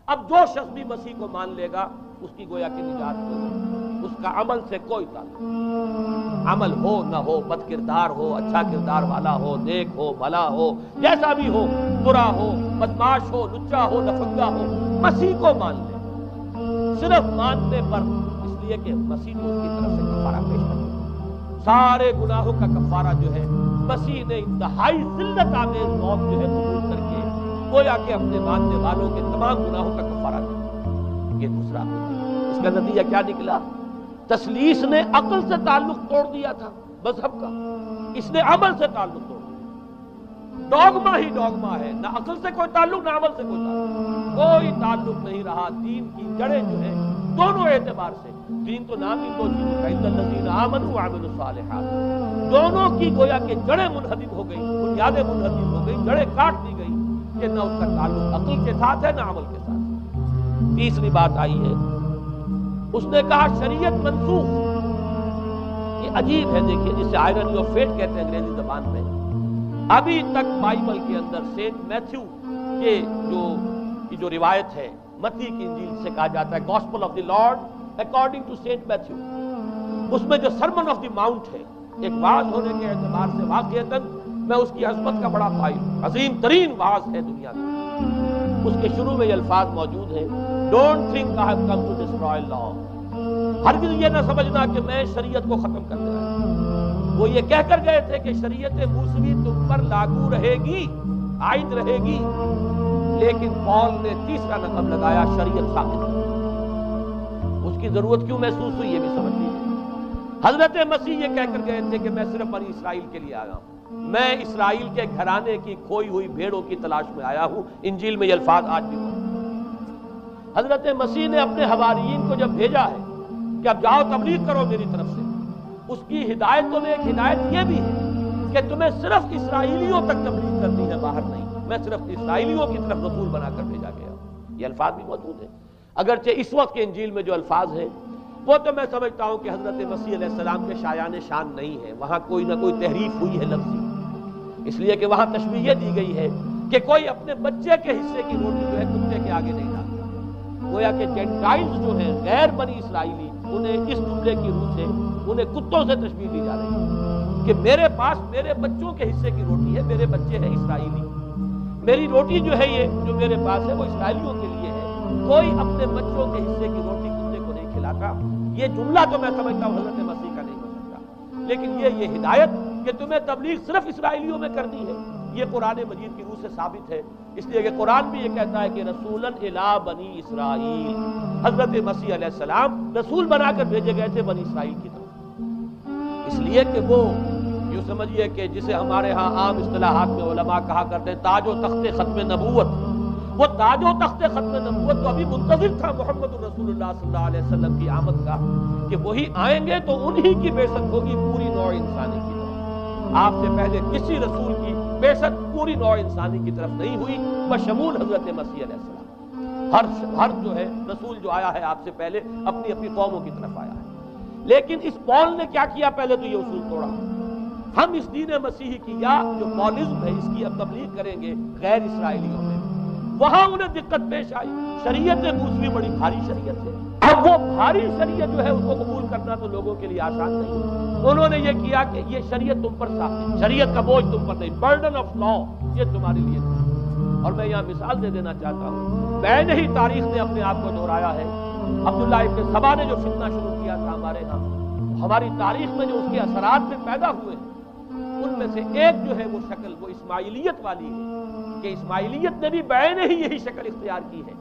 اب جو شخص بھی مسیح کو مان لے گا اس کی گویا کہ نجات ہو گئی، اس کا عمل سے کوئی تعلق نہیں، عمل ہو نہ ہو، بد کردار ہو، اچھا کردار والا ہو، نیک ہو، بھلا ہو، جیسا بھی ہو، برا ہو، بدماش ہو، لچا ہو، لفنگا ہو، مسیح کو مان لے، صرف ماننے پر، اس لیے کہ مسیح کو اس کی طرف سے کفارہ پیش کر دیا، سارے گناہوں کا کفارہ جو ہے مسیح نے انتہائی ذلت آمیز موت جو ہے قبول کر کے گویا کہ اپنے ماننے والوں کے تمام گناہوں کا کفارہ دیا۔ یہ دوسرا اس کا نتیجہ کیا نکلا؟ تثلیث نے عقل سے تعلق توڑ دیا تھا مذہب کا، اس نے عمل سے تعلق توڑ دیا، ڈوگما ہی ڈوگما ہے، نہ عقل سے کوئی تعلق نہ عمل سے کوئی تعلق، کوئی تعلق نہیں رہا۔ دین کی جڑیں جو ہے دونوں اعتبار سے، دین تو نام ہی دو چیزوں کا، اِنَّ الَّذِينَ آمَنُوا وَعَمِلُوا الصَّالِحَاتِ، دونوں کی گویا کہ جڑیں منہدم ہو گئی، بنیادیں منہدم ہو گئی، جڑیں کاٹ دی گئی کہ نہ اس کا تعلق عقل کے ساتھ ہے نہ عمل کے ساتھ ہے۔ تیسری بات آئی ہے، اس نے کہا شریعت منسوخ۔ یہ عجیب ہے، دیکھیے جسے آئرنی آف فیٹ کہتے ہیں انگریزی زبان میں۔ ابھی تک بائبل کے اندر سینٹ میتھیو کے جو روایت ہے، متی کی انجیل سے کہا جاتا ہے gospel of the Lord according to Saint Matthew, اس میں جو سرمن آف دی ماؤنٹ ہے، ایک وعظ ہونے کے اعتبار سے واقعتاً میں اس کی عظمت کا بڑا قائل ہوں، عظیم ترین وعظ ہے دنیا کا۔ اس کے شروع میں یہ الفاظ موجود ہیں، don't think I have come to destroy law, ہرگز یہ نہ سمجھنا کہ میں شریعت کو ختم کرنے آیا ہوں۔ وہ یہ کہہ کر گئے تھے کہ شریعت موسوی تم پر لاگو رہے گی، عائد رہے گی، لیکن پال نے تیسرا نقب لگایا، شریعت ثابت ہے۔ اس کی ضرورت کیوں محسوس ہوئی یہ بھی سمجھ لیجیے۔ حضرت مسیح یہ کہہ کر گئے تھے کہ میں صرف بنی اسرائیل کے لیے آیا ہوں، میں اسرائیل کے گھرانے کی کھوئی ہوئی بھیڑوں کی تلاش میں آیا ہوں۔ انجیل میں یہ الفاظ آج بھی موجود۔ حضرت مسیح نے اپنے حواریین کو جب بھیجا ہے کہ اب جاؤ تبلیغ کرو میری طرف سے، اس کی ہدایتوں میں ایک ہدایت یہ بھی ہے کہ تمہیں صرف اسرائیلیوں تک تبلیغ کرنی ہے، باہر نہیں، میں صرف اسرائیلیوں کی طرف رسول بنا کر بھیجا گیا ہوں۔ یہ الفاظ بھی موجود ہیں، اگرچہ اس وقت کے انجیل میں جو الفاظ ہیں وہ تو میں سمجھتا ہوں کہ حضرت مسیح علیہ السلام کے شایان شان نہیں ہے، وہاں کوئی نہ کوئی تحریف ہوئی ہے لفظی، اس لیے کہ وہاں تشبیہ یہ دی گئی ہے کہ کوئی اپنے بچے کے حصے کی روٹی جو ہے کتے کے آگے نہیں ڈالتا۔ گویا کہ جینٹائلز جو ہیں غیر بنی اسرائیلی، انہیں اس جملے کی روح سے انہیں کتوں سے تشبیہ دی جا رہی ہے کہ میرے پاس میرے بچوں کے حصے کی روٹی ہے، میرے بچے ہیں اسرائیلی، میری روٹی جو ہے یہ جو میرے پاس ہے وہ اسرائیلیوں کے لیے ہے، کوئی اپنے بچوں کے حصے کی روٹی کتے کو نہیں کھلاتا۔ یہ جملہ تو میں سمجھتا ہوں حضرت مسیح کا نہیں ہو سکتا، لیکن یہ ہدایت کہ تمہیں تبلیغ صرف اسرائیلیوں میں کرنی ہے، یہ قرآن مجید کی روح سے ثابت ہے، اس لیے کہ قرآن بھی یہ کہتا ہے کہ رسولاً الی بنی اسرائیل، حضرت مسیح علیہ السلام رسول بنا کر بھیجے گئے تھے بنی اسرائیل کی طرف، اس لیے کہ وہ یوں سمجھیے کہ جسے ہمارے ہاں عام اصطلاحات میں علماء کہا کرتے ہیں تاج و تخت ختم نبوت، وہ تاج و تخت ختم نبوت تو ابھی منتظر تھا محمد رسول اللہ صلی اللہ علیہ وسلم کی آمد کا، کہ وہی آئیں گے تو انہی کی بعثت ہوگی پوری نوع انسانی کی طرف۔ آپ سے پہلے کسی رسول کی بعثت پوری نوع انسانی کی طرف نہیں ہوئی، بشمول حضرت مسیح علیہ السلام۔ ہر جو ہے رسول جو آیا ہے آپ سے پہلے اپنی اپنی قوموں کی طرف آیا ہے، لیکن اس پال نے کیا کیا؟ پہلے تو یہ اصول توڑا، ہم اس دین مسیحی کی یا جو پالزم ہے اس کی اب تبلیغ کریں گے غیر اسرائیلیوں میں، وہاں انہیں دقت پیش آئی، شریعت موسوی بڑی بھاری شریعت ہے، اب وہ بھاری شریعت جو ہے اس کو قبول کرنا تو لوگوں کے لیے آسان نہیں۔ انہوں نے یہ کیا کہ یہ شریعت تم پر ثابت، شریعت کا بوجھ تم پر نہیں، برڈن آف لا یہ تمہارے لیے نہیں۔ اور میں یہاں مثال دے دینا چاہتا ہوں، میں ہی تاریخ نے اپنے آپ کو دہرایا ہے، عبداللہ ابن سبا نے جو فتنہ شروع کیا تھا ہمارے ہاں، ہماری تاریخ میں جو اس کے اثرات میں پیدا ہوئے ہیں، ان میں سے ایک جو ہے وہ شکل وہ اسماعیلیت والی ہے، کہ اسماعیلیت نے بھی بعین ہی یہی شکل اختیار کی ہے۔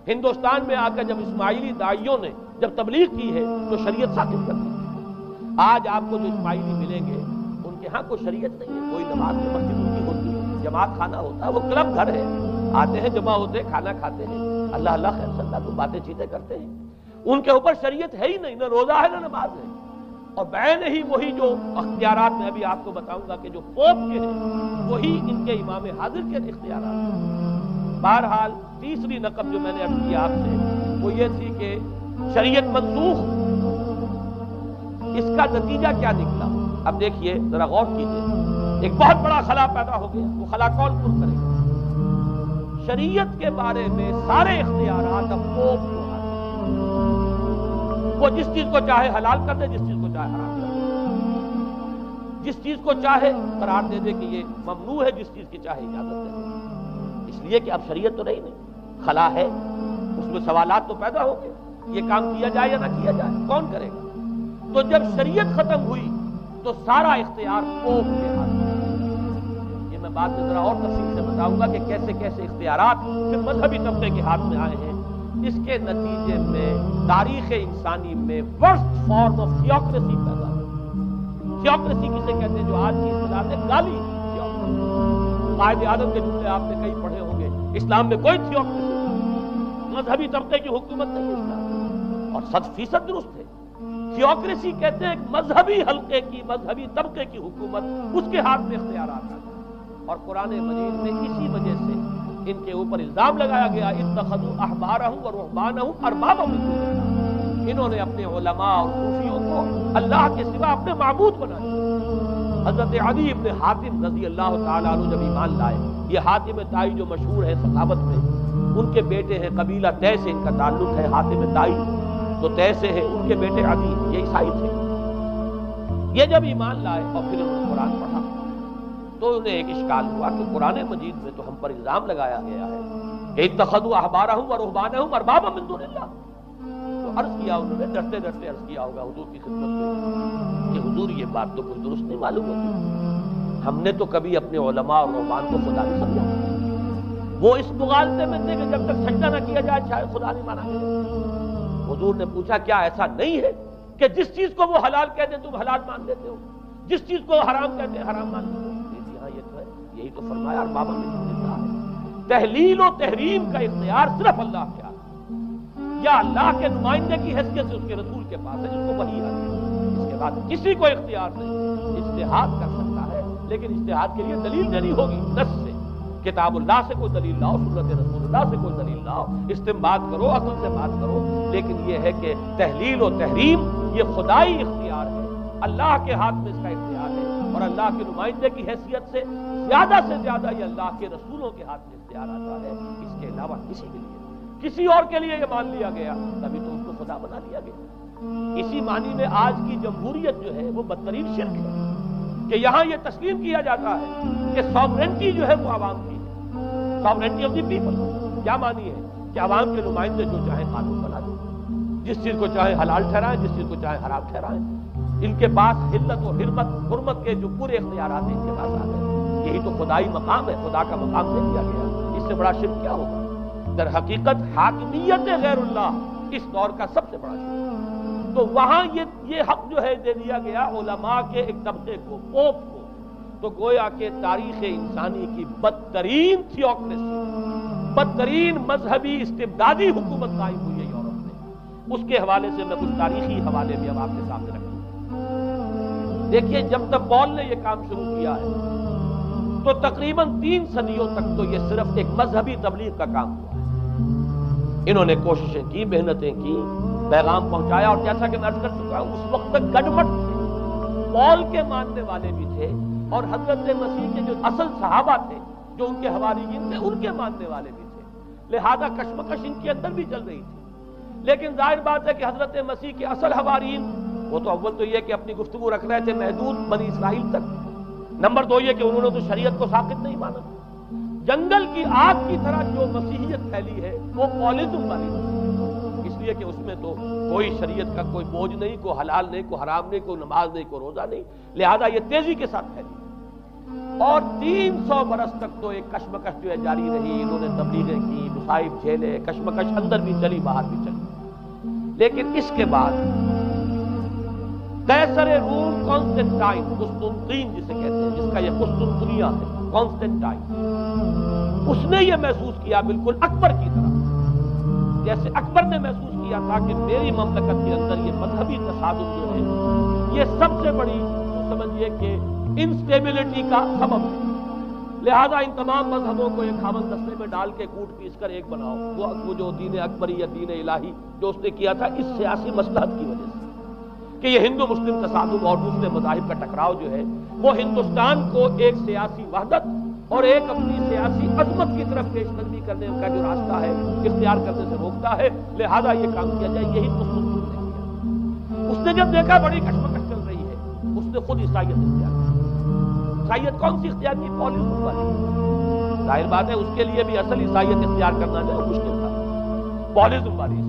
ہندوستان میں آ کر جب اسماعیلی داعیوں نے جب تبلیغ کی ہے تو شریعت ثابت کر دی ہے۔ آج آپ کو جو اسماعیلی ملیں گے ان کے ہاں کوئی شریعت نہیں ہے، کوئی نماز کی مسجد ان کی ہوتی ہے، جماعت خانہ ہوتا ہے، وہ کلب گھر ہے، آتے ہیں جمع ہوتے ہیں کھانا کھاتے ہیں، اللہ اللہ خیر صلی اللہ کو باتیں چیتیں کرتے ہیں، ان کے اوپر شریعت ہے ہی نہیں، نہ روزہ ہے نہ نماز ہے۔ اور بعین ہی وہی جو اختیارات میں ابھی آپ کو بتاؤں گا کہ جو پوپ کے ہیں وہی ان کے امام حاضر کے اختیارات ہیں۔ بہرحال تیسری نقب جو میں نے عرض کیا آپ سے وہ یہ تھی کہ شریعت منسوخ، اس کا نتیجہ کیا نکلا؟ اب دیکھیے ذرا غور کیجیے، ایک بہت بڑا خلا پیدا ہو گیا، وہ خلا کون پر کرے گا؟ شریعت کے بارے میں سارے اختیارات وہ جس چیز کو چاہے حلال کر دے، جس چیز کو چاہے حرام کر دے، جس چیز کو چاہے قرار دے دے کہ یہ ممنوع ہے، جس چیز کی چاہے اجازت دے دے۔ اس لیے کہ اب شریعت تو نہیں خلا ہے، اس میں سوالات تو پیدا ہوں گے، یہ کام کیا جائے یا نہ کیا جائے، کون کرے گا؟ تو جب شریعت ختم ہوئی تو سارا اختیار پوپ کے ہاتھ میں۔ یہ میں بعد میں ذرا اور تفصیل سے بتاؤں گا کہ کیسے کیسے اختیارات پھر مذہبی طبقے کے ہاتھ میں آئے ہیں۔ اس کے نتیجے میں تاریخ انسانی میں ورسٹ فارم آف تھیوکریسی پیدا ہوئی۔ تھیوکریسی کسے کہتے ہیں؟ جو آج کی اصطلاح سے گالی تھیوکریسی۔ قائد اعظم کے جملے آپ نے کئی پڑھے ہوں گے، اسلام میں کوئی تھیوکریسی نہیں، مذہبی طبقے کی حکومت نہیں اسلام، اور 100% درست ہے۔ تھیوکریسی کہتے ہیں ایک مذہبی حلقے کی، مذہبی طبقے کی حکومت، اس کے ہاتھ میں اختیارات آ جائیں۔ اور قرآن مجید میں اسی وجہ سے ان کے اوپر الزام لگایا گیا، اتخذوا احبارهم ورهبانهم اربابا من دون اللہ، انہوں نے اپنے علماء اور صوفیوں کو اللہ کے سوا اپنے معبود بنا لیا۔ حضرت عدی ابن حاتم رضی اللہ تعالیٰ عنہ جب ایمان لائے، یہ حاتم طائی جو مشہور ہے صحابت میں، ان کے بیٹے ہیں، قبیلہ طے سے ان کا تعلق ہے، حاتم طائی تو طے سے ہے، ان کے بیٹے عدی یہ عیسائی تھے۔ یہ جب ایمان لائے اور پھر انہوں نے قرآن پڑھا تو انہیں ایک اشکال ہوا کہ قرآن مجید میں تو ہم پر الزام لگایا گیا ہے اتخذوا احبارهم ورهبانهم اربابا من دون اللہ، تو عرض کیا انہوں نے، ڈرتے ڈرتے عرض کیا ہوگا حضور کی خدمت میں کہ حضور یہ بات تو کچھ درست نہیں معلوم ہوتی، ہم نے تو کبھی اپنے علماء اور رہبان کو خدا نہیں سمجھا، وہ اس مغالطے میں تھے کہ جب تک سجدہ نہ کیا جائے شاید خدا نہیں مانا گیا۔ حضور نے پوچھا کیا ایسا نہیں ہے کہ جس چیز کو وہ حلال کہتے ہیں تم حلال مان لیتے ہو، جس چیز کو حرام کہتے ہیں حرام مان لیتے ہو؟ یہ تو ہے، یہی تو فرمایا اربابا من دون اللہ ہے۔ تحلیل و تحریم کا اختیار صرف اللہ کے ہاتھ ہے، یا اللہ کے نمائندے کی حیثیت سے اس کے رسول کے پاس ہے جس کو وحی آتی ہے، اس کے بعد کسی کو اختیار نہیں۔ اجتہاد کر سکتا ہے لیکن اجتہاد کے لیے دلیل دینی ہوگی، نص سے، کتاب اللہ سے کوئی دلیل لاؤ، سنت رسول اللہ سے کوئی دلیل لاؤ، استنباط کرو، عقل سے بات کرو، لیکن یہ ہے کہ تحلیل و تحریم یہ خدائی اختیار ہے، اللہ کے ہاتھ میں اس کا اختیار ہے، اور اللہ کے نمائندے کی حیثیت سے زیادہ یہ اللہ کے رسولوں کے ہاتھ میں اختیار آتا ہے، اس کے علاوہ کسی کے لیے، کسی اور کے لیے یہ مان لیا گیا تبھی تو اس کو خدا بنا لیا گیا۔ اسی معنی میں آج کی جمہوریت جو ہے وہ بدترین شرک ہے کہ یہاں یہ تسلیم کیا جاتا ہے کہ سوورنٹی جو ہے وہ عوام کی ہے، سوورنٹی آف دی پیپل۔ کیا معنی ہے کہ عوام کے نمائندے جو چاہیں قانون بنا دیں، جس چیز کو چاہے حلال ٹھہرائیں، جس چیز کو چاہے حرام ٹھہرائیں، ان کے پاس حلت و حرمت کے جو پورے اختیارات ہیں ان کے پاس آ گئے۔ یہی تو خدائی مقام ہے، خدا کا مقام دے دیا گیا، اس سے بڑا شرک کیا ہوگا؟ در حقیقت حاکمیت غیر اللہ اس دور کا سب سے بڑا شرک۔ تو وہاں یہ حق جو ہے دے دیا گیا علماء کے ایک طبقے کو، پوپ کو، تو گویا کہ تاریخ انسانی کی بدترین تھیوکریسی، بدترین مذہبی استبدادی حکومت قائم ہوئی ہے یورپ میں۔ اس کے حوالے سے میں کچھ تاریخی حوالے بھی اب آپ کے سامنے رکھوں۔ دیکھیے جب تک پال نے یہ کام شروع کیا ہے تو تقریباً 3 صدیوں تک تو یہ صرف ایک مذہبی تبلیغ کا کام ہوا ہے۔ انہوں نے کوششیں کی، محنتیں کی، پیغام پہنچایا، اور جیسا کہ میں عرض کر چکا ہوں اس وقت تک گڈمٹ تھے، پال کے ماننے والے بھی تھے اور حضرت مسیح کے جو اصل صحابہ تھے جو ان کے حواریین تھے ان کے ماننے والے بھی تھے، لہذا کشمکش ان کے اندر بھی چل رہی تھی۔ لیکن ظاہر بات ہے کہ حضرت مسیح کے اصل حواریین وہ تو اول تو یہ کہ اپنی گفتگو رکھ رہے تھے محدود بنی اسرائیل تک، نمبر 2 یہ کہ انہوں نے تو شریعت کو ساقط نہیں مانا، جنگل کی آگ کی طرح جو مسیحیت پھیلی ہے وہ پالزم والی مسیحیت، اس لیے کہ اس میں تو کوئی شریعت کا کوئی بوجھ نہیں، کوئی حلال نہیں، کوئی حرام نہیں، کوئی نماز نہیں، کوئی روزہ نہیں، لہذا یہ تیزی کے ساتھ پھیلی اور 300 برس تک تو ایک کشمکش جو ہے جاری رہی۔ انہوں نے تبلیغیں کی، مصائب جھیلے، کشمکش اندر بھی چلی باہر بھی چلی۔ لیکن اس کے بعد قیصر روم کانسٹنٹائن، قسطنطین جسے کہتے ہیں، جس کا یہ قسطنطنیہ ہے، کانسٹنٹائن، اس نے یہ محسوس کیا بالکل اکبر کی طرح، جیسے اکبر نے محسوس کیا تھا کہ میری مملکت کے اندر یہ مذہبی تصادم جو ہے یہ سب سے بڑی سمجھیے کہ انسٹیبلٹی کا سبب ہے، لہذا ان تمام مذہبوں کو ایک ہاون دستے میں ڈال کے کوٹ پیس کر ایک بناؤ۔ وہ جو دین اکبری یا دین الہی جو اس نے کیا تھا اس سیاسی مصلحت کی وجہ سے کہ یہ ہندو مسلم تصادم اور دوسرے مذاہب کا ٹکراؤ جو ہے وہ ہندوستان کو ایک سیاسی وحدت اور ایک اپنی سیاسی عظمت کی طرف پیش قدمی کرنے کا جو راستہ ہے اختیار کرنے سے روکتا ہے، لہذا یہ کام کیا جائے۔ یہی قسطنطین نے کیا۔ اس نے جب دیکھا بڑی کشمکش چل رہی ہے، اس نے خود عیسائیت اختیار کی۔ عیسائیت کون سی اختیار کی؟ پولیس والی۔ ظاہر بات ہے اس کے لیے بھی اصل عیسائیت اختیار کرنا جو مشکل تھا، پولیزم والی۔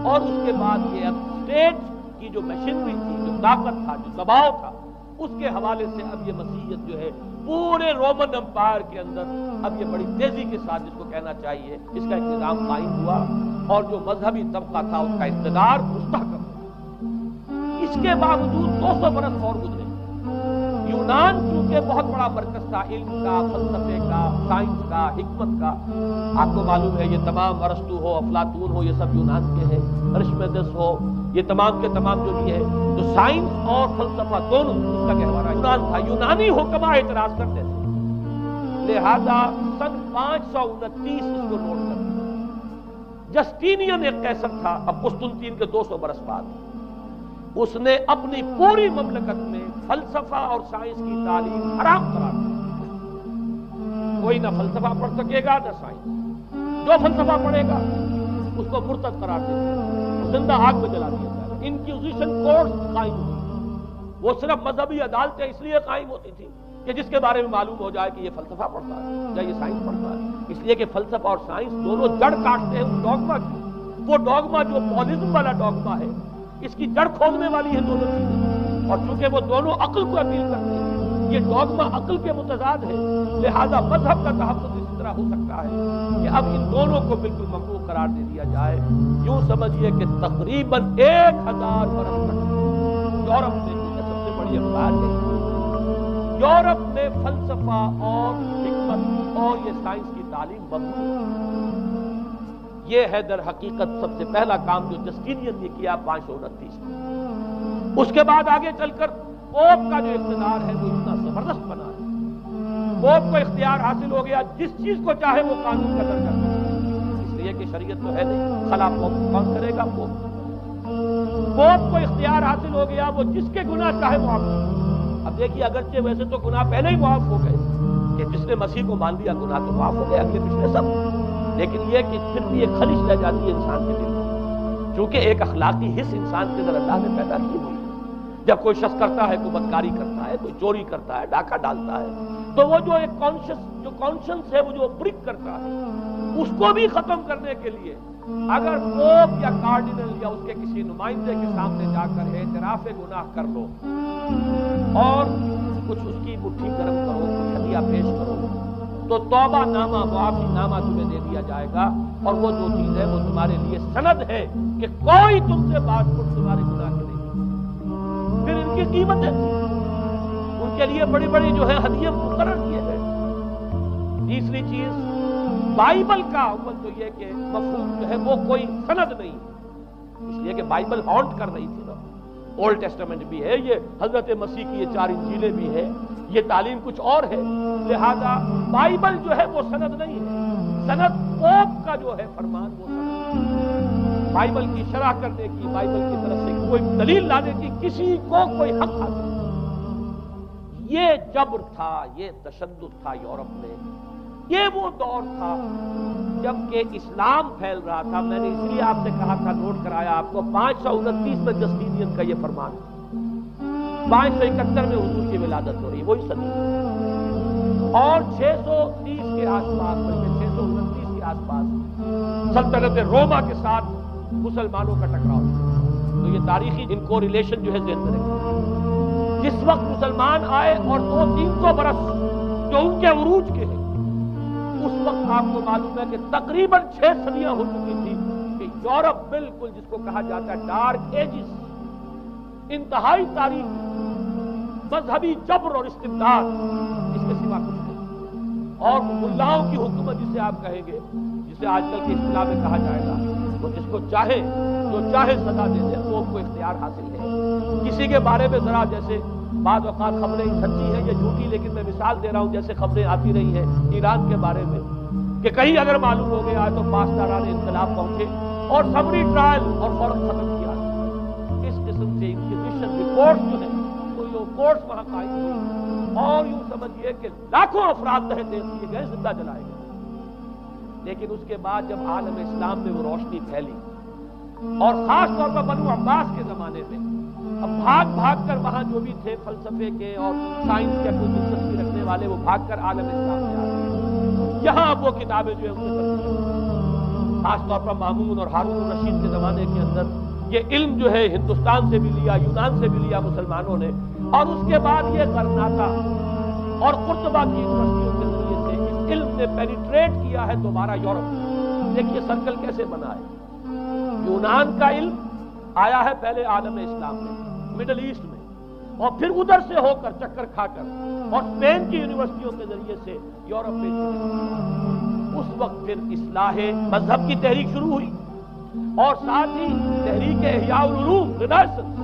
اور اس کے بعد یہ اسٹیٹ کی جو مشینری تھی، جو طاقت تھا، جو دباؤ تھا، اس کے حوالے سے اب یہ مسیحیت جو ہے پورے رومن امپائر کے اندر اب یہ بڑی تیزی کے ساتھ، جس کو کہنا چاہیے، اس کا انتظام قائم ہوا اور جو مذہبی طبقہ تھا اس کا اقتدار مستحکم ہوا۔ اس کے باوجود 200 برس اور گزرے۔ یونان چونکہ بہت بڑا مرکز تھا علم کا، فلسفے کا، سائنس کا، حکمت کا، آپ کو معلوم ہے یہ تمام ارسطو ہو، افلاطون ہو، یہ سب یونان کے ہیں، ارشمیدس ہو، یہ تمام کے تمام جو بھی ہے، تو سائنس اور فلسفہ دونوں اس کا گہوارہ یونان تھا۔ یونانی حکما اعتراض کرتے تھے، لہذا سن 529 اس کو نوٹ کر دیا۔ جسٹینین ایک قیصر تھا، اب قسطنطین کے 200 برس بعد، اس نے اپنی پوری مملکت میں فلسفہ اور سائنس کی تعلیم حرام قرار دی۔ کوئی نہ فلسفہ پڑھ سکے گا نہ سائنس، جو فلسفہ پڑھے گا اس کو مرتد قرار دے دیا، زندہ آگ میں جلا دیا جائے گا۔ انکوزیشن کورٹس قائم ہوئی، وہ صرف مذہبی عدالتیں اس لیے قائم ہوتی تھی کہ جس کے بارے میں معلوم ہو جائے کہ یہ فلسفہ پڑھتا ہے یا یہ سائنس پڑھتا ہے، اس لیے کہ فلسفہ اور سائنس دونوں جڑ کاٹتے ہیں اس ڈوگما کی۔ وہ ڈوگما جو پولیزم والا ڈوگما ہے، اس کی جڑ کھودنے والی ہے دونوں چیزیں، اور چونکہ وہ دونوں عقل کو اپیل کرتے ہیں، یہ ڈوگما عقل کے متضاد ہے، لہذا مذہب کا تحفظ اس طرح ہو سکتا ہے کہ اب ان دونوں کو بالکل ممنوع قرار دے دیا جائے۔ یوں سمجھیے کہ تقریباً 1000 برس تک یورپ میں، سب سے بڑی افراد ہے، یورپ میں فلسفہ اور حکمت اور یہ سائنس کی تعلیم ممنوع۔ یہ ہے در حقیقت سب سے پہلا کام جو جسٹینین نے کیا 529 میں۔ اس کے بعد آگے چل کر پوپ کا جو اقتدار ہے وہ اتنا زبردست بنا ہے، پوپ کو اختیار حاصل ہو گیا، جس چیز کو چاہے وہ قانون کا درجہ دے، اس لیے کہ شریعت تو ہے نہیں، خلا پوپ کون کرے گا؟ پوپ کو اختیار حاصل ہو گیا، وہ جس کے گناہ چاہے معاف کرے۔ اب دیکھیے اگرچہ ویسے تو گناہ پہلے ہی معاف ہو گئے کہ جس نے مسیح کو مان لیا گناہ تو معاف ہو گئے اگلے پچھلے سب، لیکن یہ کہ پھر بھی ایک خلش رہ جاتی ہے انسان کے دل میں، چونکہ ایک اخلاقی حص انسان کے اندر اللہ نے پیدا کی ہوئی ہے۔ جب کوئی شخص کرتا ہے، کوئی بدکاری کرتا ہے، کوئی چوری کرتا ہے، ڈاکہ ڈالتا ہے، تو وہ جو ایک کانشنس ہے، وہ جو برک کرتا ہے، اس کو بھی ختم کرنے کے لیے اگر پوپ یا کارڈینل یا اس کے کسی نمائندے کے سامنے جا کر اعتراف گناہ کر لو اور کچھ اس کی مٹھی گرم کرو، کچھ ہدیہ پیش کرو، تو توبہ نامہ، معافی نامہ تمہیں دے دیا جائے گا، اور وہ جو چیز ہے وہ تمہارے لیے سند ہے کہ کوئی تم سے بات کر تمہارے گناہ کے نہیں۔ پھر ان کی قیمتیں ان کے لیے بڑی بڑی جو ہے ہدیے مقرر کیے گئے۔ تیسری چیز، بائبل کا اول تو یہ کہ مفہوم جو ہے وہ کوئی سند نہیں، اس لیے کہ بائبل ہانٹ کر رہی تھی نا، اولڈ ٹیسٹمنٹ بھی ہے، یہ حضرت مسیح کی یہ 4 انجیلیں بھی ہے، یہ تعلیم کچھ اور ہے، لہذا بائبل جو ہے وہ سند نہیں ہے، سند پوپ کا جو ہے فرمان وہ سند، بائبل کی شرح کرنے کی، بائبل کی طرف سے کوئی دلیل لانے کی کسی کو کوئی حق حاصل نہیں۔ یہ جبر تھا، یہ تشدد تھا یورپ میں، یہ وہ دور تھا جبکہ اسلام پھیل رہا تھا۔ میں نے اس لیے آپ سے کہا تھا، نوٹ کرایا آپ کو، 529 میں جسٹینین کا یہ فرمان، 571 میں حضور کی ولادت ہو رہی، وہی صدی، اور 630 کے آس پاس، بلکہ 629 کے آس پاس سلطنت روما کے ساتھ مسلمانوں کا ٹکراؤ۔ تو یہ تاریخی ان کو ریلیشن جو ہے ذہن میں رکھیں۔ جس وقت مسلمان آئے اور 200-300 برس جو ان کے عروج کے ہیں، اس وقت آپ کو معلوم ہے کہ تقریباً 6 صدیاں ہو چکی تھی کہ یورپ بالکل جس کو کہا جاتا ہے ڈارک ایجز، انتہائی تاریخ، مذہبی جبر اور استبداد، اس کے سوا کچھ نہیں، اور ملاؤں کی حکومت جسے آپ کہیں گے، جسے آج کل کے اصطلاح میں کہا جائے گا، وہ جس کو چاہے جو چاہے سزا دے دے، وہ کو اختیار حاصل ہے۔ کسی کے بارے میں ذرا جیسے بعض اوقات خبریں سچی ہیں یا جھوٹی، لیکن میں مثال دے رہا ہوں، جیسے خبریں آتی رہی ہیں ایران کے بارے میں کہ کہیں اگر معلوم ہو گیا تو پاسداران انقلاب پہنچے اور سمری ٹرائل اور فوراً ختم کیا۔ اس قسم سے انکوزیشن رپورٹ جو ہے وہ لوگ کورٹس وہاں قائم ہوئی اور یوں سمجھیے کہ لاکھوں افراد تحت کیے گئے، زندہ جلائے گئے۔ لیکن اس کے بعد جب عالم اسلام میں وہ روشنی پھیلی اور خاص طور پر بنو عباس کے زمانے میں اب بھاگ بھاگ کر وہاں جو بھی تھے فلسفے کے اور سائنس کے کوئی دلچسپی رکھنے والے وہ بھاگ کر عالم اسلام میں آ گئے۔ یہاں اب وہ کتابیں جو ہے ان سے ترتیب، خاص طور پر مامون اور ہارون الرشید کے زمانے کے اندر یہ علم جو ہے ہندوستان سے بھی لیا، یونان سے بھی لیا مسلمانوں نے، اور اس کے بعد یہ غرناطہ اور قرطبہ کی یونیورسٹیوں کے ذریعے سے اس علم نے پینیٹریٹ کیا ہے دوبارہ یورپ میں۔ دیکھیے سرکل کیسے بنا ہے، یونان کا علم آیا ہے پہلے عالم اسلام میں، مڈل ایسٹ میں، اور پھر ادھر سے ہو کر چکر کھا کر اور اسپین کی یونیورسٹیوں کے ذریعے سے یورپ میں۔ اس وقت پھر اصلاح مذہب کی تحریک شروع ہوئی اور ساتھ ہی تحریک احیاء العلوم رینیسنس،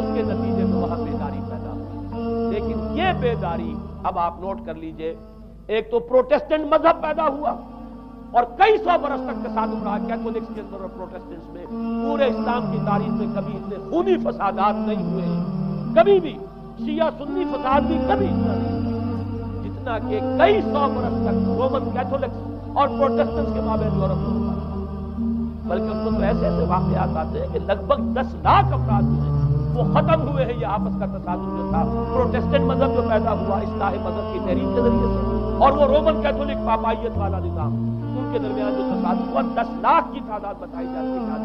اس کے نتیجے میں وہاں بیداری پیدا ہوئی۔ لیکن یہ بیداری اب آپ نوٹ کر لیجئے، ایک تو پروٹیسٹنٹ مذہب پیدا ہوا اور کئی سو برس تک تصادم رہا کیتھولکس کے اندر اور پروٹیسٹنٹس میں۔ پورے اسلام کی تاریخ میں کبھی اتنے خونی فسادات نہیں ہوئے، کبھی بھی شیعہ سنی فساد بھی کبھی اتنا نہیں جتنا کہ کئی سو برس تک رومن کیتھولکس اور پروٹیسٹنٹس کے مابین یورپ میں ہوتا ہے۔ بلکہ اس میں تو ایسے ایسے واقعات آتے ہیں کہ لگ بھگ 10 لاکھ افراد جو ہیں وہ ختم ہوئے ہیں۔ یہ آپس کا تصادم جو تھا، پروٹیسٹنٹ مذہب جو پیدا ہوا اصلاح مذہب کی تحریک کے ذریعے سے، اور وہ رومن کیتھولک پاپائیت والا نظام، ان کے درمیان جو تصادم ہوا 10 لاکھ کی تعداد بتائی جاتی ہے۔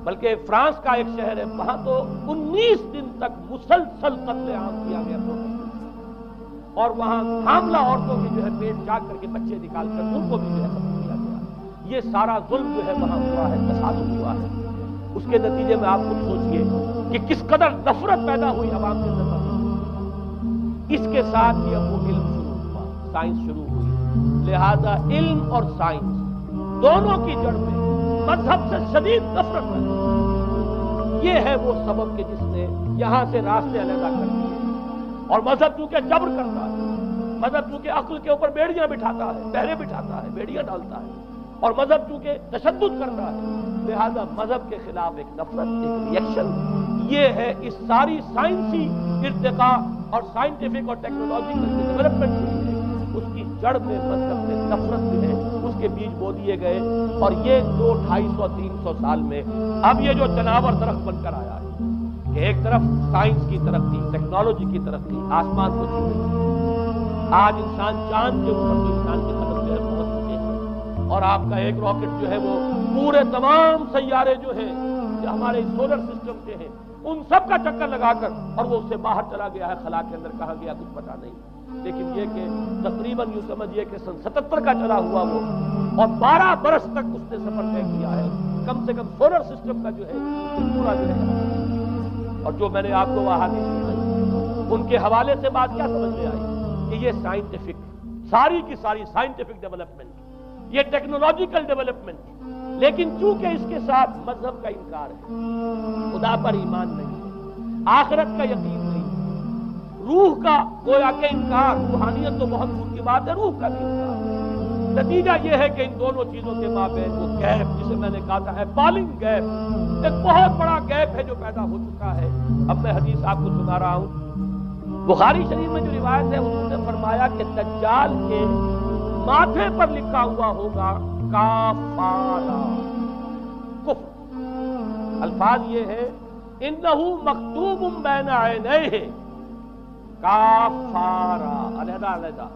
بلکہ فرانس کا ایک شہر ہے، وہاں تو 19 دن تک مسلسل قتل عام کیا گیا پروٹیسٹنٹ، اور وہاں حاملہ عورتوں کے جو ہے پیٹ چاک کر کے بچے نکال کر ان کو بھی جو ہے ختم کیا گیا۔ یہ سارا ظلم جو ہے وہاں ہوا ہے، تصادم ہوا ہے۔ اس کے نتیجے میں آپ خود سوچئے کہ کس قدر نفرت پیدا ہوئی عوام کے اندر۔ اس کے ساتھ ہی اب وہ علم شروع ہوا، سائنس شروع ہوئی۔ لہذا علم اور سائنس دونوں کی جڑ میں مذہب سے شدید نفرت ہے۔ یہ ہے وہ سبب کہ جس نے یہاں سے راستے علیحدہ کر دیے، اور مذہب چونکہ جبر کرتا ہے، مذہب چونکہ عقل کے اوپر بیڑیاں بٹھاتا ہے، پہرے بٹھاتا ہے، بیڑیاں ڈالتا ہے، اور مذہب چونکہ تشدد کرتا ہے، لہذا مذہب کے خلاف ایک نفرت، ایک ریئیکشن، یہ ہے اس ساری سائنسی ارتقاء اور سائنٹیفک اور ٹیکنالوجیکل ڈیولپمنٹ ہوئی ہے، اس کی جڑ میں مذہب سے نفرت جو ہے اس کے بیج بو دیے گئے۔ اور یہ 200-250-300 سال میں اب یہ جو چناور درخت بن کر آیا ہے کہ ایک طرف سائنس کی ترقی، ٹیکنالوجی کی ترقی، آسمان کو چھو رہی، آج انسان چاند کے اوپر تو انسان کے قدم جو ہے پہنچ چکے ہیں، اور آپ کا ایک راکٹ جو ہے وہ پورے تمام سیارے جو ہیں جو ہمارے سولر سسٹم کے ہیں ان سب کا چکر لگا کر، اور وہ اس سے باہر چلا گیا ہے، خلا کے اندر کہاں گیا کچھ پتا نہیں۔ لیکن یہ کہ تقریباً یوں سمجھیے کہ سن 77 کا چلا ہوا وہ، اور 12 برس تک اس نے سفر طے کیا ہے، کم سے کم سولر سسٹم کا جو ہے پورا جو ہے۔ اور جو میں نے آپ کو وہ حدیث سنائی، ان کے حوالے سے بات کیا سمجھ میں آئی کہ یہ سائنٹیفک، ساری کی ساری سائنٹیفک ڈیولپمنٹ، یہ ٹیکنالوجیکل ڈیولپمنٹ، لیکن چونکہ اس کے ساتھ مذہب کا انکار ہے، خدا پر ایمان نہیں ہے، آخرت کا یقین نہیں، روح کا گویا کہ انکار، روحانیت تو بہت دور کی بات ہے، روح کا بھی انکار۔ نتیجہ یہ ہے کہ ان دونوں چیزوں کے مابین وہ گیپ، جسے میں نے کہا تھا ایپالنگ گیپ، ایک بہت بڑا گیپ ہے جو پیدا ہو چکا ہے۔ اب میں حدیث آپ کو سنا رہا ہوں، بخاری شریف میں جو روایت ہے حضور نے فرمایا کہ دجال کے ماتھے پر لکھا ہوا ہوگا کافارا، کفر۔ الفاظ یہ ہے انہو مکتوب بین عینیہ کافارا، علیحدہ علیحدہ،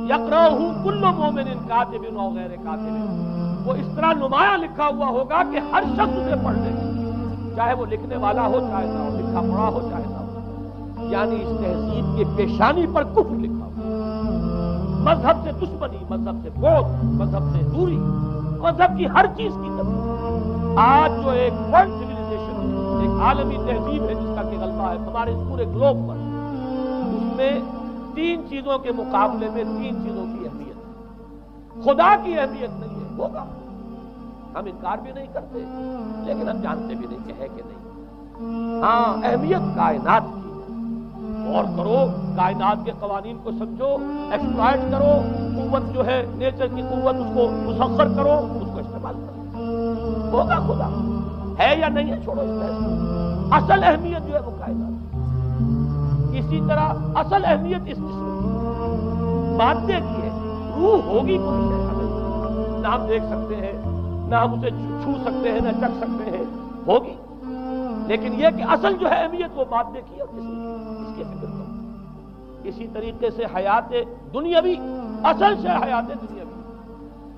یقرأہ کل مومن کاتب و غیر کاتب، وہ اس طرح نمایاں لکھا ہوا ہوگا کہ ہر شخص اسے پڑھ لے گا، چاہے وہ لکھنے والا ہو چاہے نہ ہو، لکھا پڑھا ہو چاہے نہ ہو۔ یعنی اس تہذیب کی پیشانی پر کفر لکھا ہوا، مذہب سے دشمنی، مذہب سے بغض، مذہب سے دوری، مذہب کی ہر چیز کی تبدیلی۔ آج جو ایک ورلڈ سویلائزیشن، ایک عالمی تہذیب ہے جس کا کہ غلبہ ہے ہمارے اس پورے گلوب پر، اس میں 3 چیزوں کے مقابلے میں 3 چیزوں کی اہمیت ہے۔ خدا کی اہمیت نہیں ہے، ہوگا، ہم انکار بھی نہیں کرتے، لیکن ہم جانتے بھی نہیں کہ ہے کہ نہیں۔ ہاں، اہمیت کائنات کی، غور کرو، کائنات کے قوانین کو سمجھو، ایکسپلائٹ کرو، قوت جو ہے نیچر کی قوت اس کو مسخر کرو، اس کو استعمال کرو، ہوگا خدا، ہے یا نہیں ہے چھوڑو اس بحث کو۔ اصل اہمیت جو ہے وہ کائنات، اسی طرح اصل اہمیت اس جسم کی مادے کی ہے. روح ہوگی کوئی شے ہمیں نہ ہم دیکھ سکتے ہیں, نہ ہم اسے چھو سکتے ہیں, نہ چکھ سکتے ہیں, ہوگی. لیکن یہ کہ اصل جو ہے اہمیت وہ مادے کی اور جسم کی, اس کی فکر کرو. اسی طریقے سے حیات دنیاوی, اصل شے حیات دنیاوی,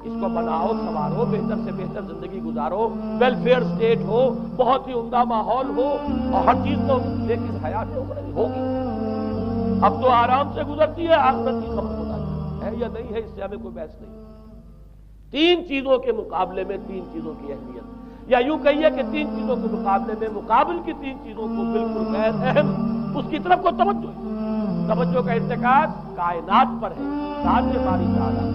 اس کو بناؤ, سنوارو, بہتر سے بہتر زندگی گزارو, ویلفیئر اسٹیٹ ہو, بہت ہی عمدہ ماحول ہو اور ہر چیز کو, لیکن حیات اخروی ہوگی. اب تو آرام سے گزرتی ہے, آخرت کی خبر ہوتا ہے یا نہیں ہے, اس سے ہمیں کوئی بحث نہیں. تین چیزوں کے مقابلے میں تین چیزوں کی اہمیت, یا یوں کہیے کہ تین چیزوں کے مقابلے میں مقابل کی تین چیزوں کو بالکل غیر اہم, اس کی طرف کو توجہ کا ارتکاز کائنات پر ہے. ذات باری تعالیٰ,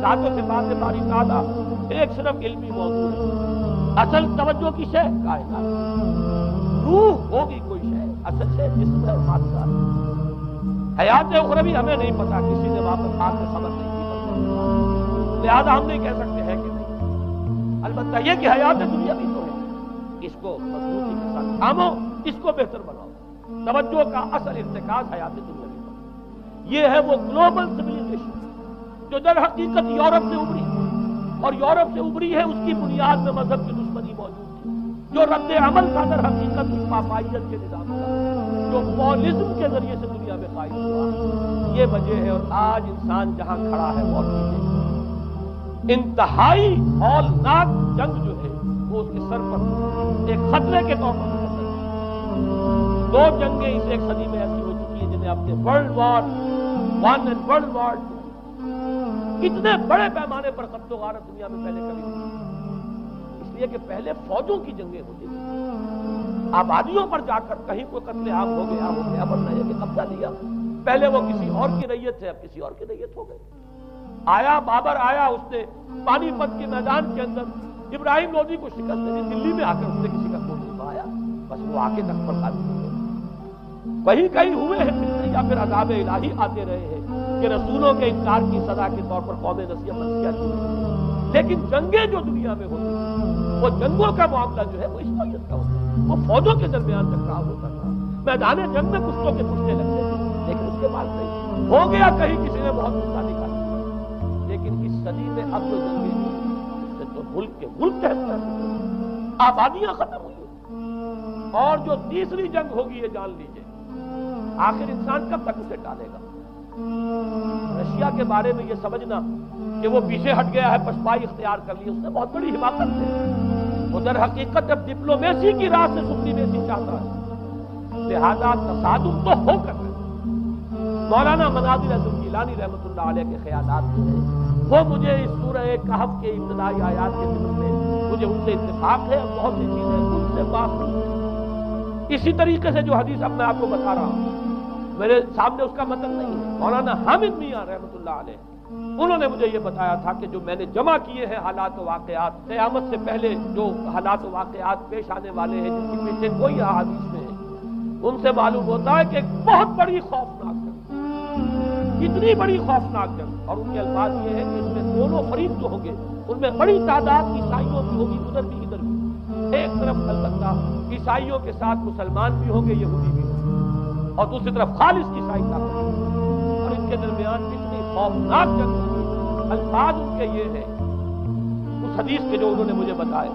ذات و صفات باری تعالیٰ ایک صرف علمی موضوع ہے, اصل توجہ کی شے کائنات. روح ہوگی کوئی شے, اصل شے جسم ہے, مادہ. حیات اخروی ہمیں نہیں پتا, کسی نے واپس آ کے خبر نہیں کی, لہذا ہم نہیں کہہ سکتے ہیں کہ نہیں. البتہ یہ کہ حیات دنیا بھی تو ہے, اس کو مضبوطی کے ساتھ تھامو, اس کو بہتر بناؤ. توجہ کا اصل ارتکاز حیات دنیا بھی پر. یہ ہے وہ گلوبل سویلائزیشن جو در حقیقت یورپ سے ابری, اور یورپ سے ابری ہے, اس کی بنیاد میں مذہب کی دشمنی موجود تھی. جو رد عمل تھا در حقیقت اس پاپائیت کے نظام کا, جو مولزم کے ذریعے سے دنیا میں قائم ہوا, یہ وجہ ہے. اور آج انسان جہاں کھڑا ہے وہ انتہائی ہولناک جنگ جو ہے وہ اس کے سر پر ایک خطرے کے طور پر. دو جنگیں اس ایک صدی میں ایسی ہو چکی ہیں جنہیں آپ نے ورلڈ وار 1 اور ورلڈ وار 2, اتنے بڑے پیمانے پر قتل و غارت دنیا میں پہلے کبھی نہیں. اس لیے کہ پہلے فوجوں کی جنگیں ہوتی تھیں, آبادیوں پر جا کر کہیں کوئی قتل عام ہو گیا, ورنہ یہ کہ قبضہ لیا. پہلے وہ کسی اور کی ریت ہے, اب کسی اور کی ریت ہو گئی. آیا بابر آیا, اس نے پانی پت کے میدان کے اندر ابراہیم لودھی کو شکست دے دی. دلی میں آ کر اس نے کسی کا خون نہیں بہایا, بس وہ آ کے تخت پر قابض ہو گئے. کہیں کہیں ہوئے ہیں فتنے یا پھر عذاب الہی آتے رہے ہیں کہ رسولوں کے انکار کی سزا کے طور پر قوم نسیہ منسیہ کی. لیکن جنگیں جو دنیا میں ہوتی ہیں, وہ جنگوں کا معاملہ جو ہے وہ اس نوعیت کا ہوتا ہے. وہ فوجوں کے درمیان ٹکراؤ ہوتا تھا, میدان جنگ میں کشتوں کے پشتے لگتے تھے, لیکن اس کے بعد نہیں ہو گیا. کہیں کسی نے بہت غصہ نکالا, لیکن اس صدی میں اب جو جنگیں اس سے تو ملک کے ملک تحت آبادیاں ختم ہوئی. اور جو تیسری جنگ ہوگی یہ جان لیجئے, آخر انسان کب تک اسے ٹالے گا. رشیا کے بارے میں یہ سمجھنا کہ وہ پیچھے ہٹ گیا ہے, پشپائی اختیار کر لی, اس نے بہت بڑی حماقت ہے. وہ در حقیقت جب ڈپلومیسی کی راہ سے سپریمیسی چاہتا ہے, لہذا تصادم تو ہو کر رہے. مولانا مناظر اعظم گیلانی رحمۃ اللہ علیہ کے خیالات جو ہیں وہ مجھے اس سورہ کہف کے ابتدائی آیات کے ذکر میں مجھے ان سے اتفاق ہے, بہت سی چیزیں ان سے معاف نہیں. اسی طریقے سے جو حدیث اب میں آپ کو بتا رہا ہوں, میرے سامنے اس کا متن نہیں ہے. مولانا حامد میاں رحمۃ اللہ علیہ, انہوں نے مجھے یہ بتایا تھا کہ جو میں نے جمع کیے ہیں حالات و واقعات, قیامت سے پہلے جو حالات و واقعات پیش آنے والے ہیں جن کی پیچھے کوئی احادیث میں ہے, ان سے معلوم ہوتا ہے کہ ایک بہت بڑی خوفناک جنگ, اتنی بڑی خوفناک جنگ. اور ان کے الفاظ یہ ہے کہ اس میں دونوں فریق جو ہوں گے ان میں بڑی تعداد عیسائیوں کی ہوگی, ادھر بھی ادھر بھی. ایک طرف البتہ عیسائیوں کے ساتھ مسلمان بھی ہوں گے, یہودی بھی ہوں گے, اور دوسری طرف خالص عیسائی طاقت ہوگی. اور ان کے درمیان اتنی خوفناک جنگ ہوگی. الفاظ ان کے یہ ہیں اس حدیث کے جو انہوں نے مجھے بتائے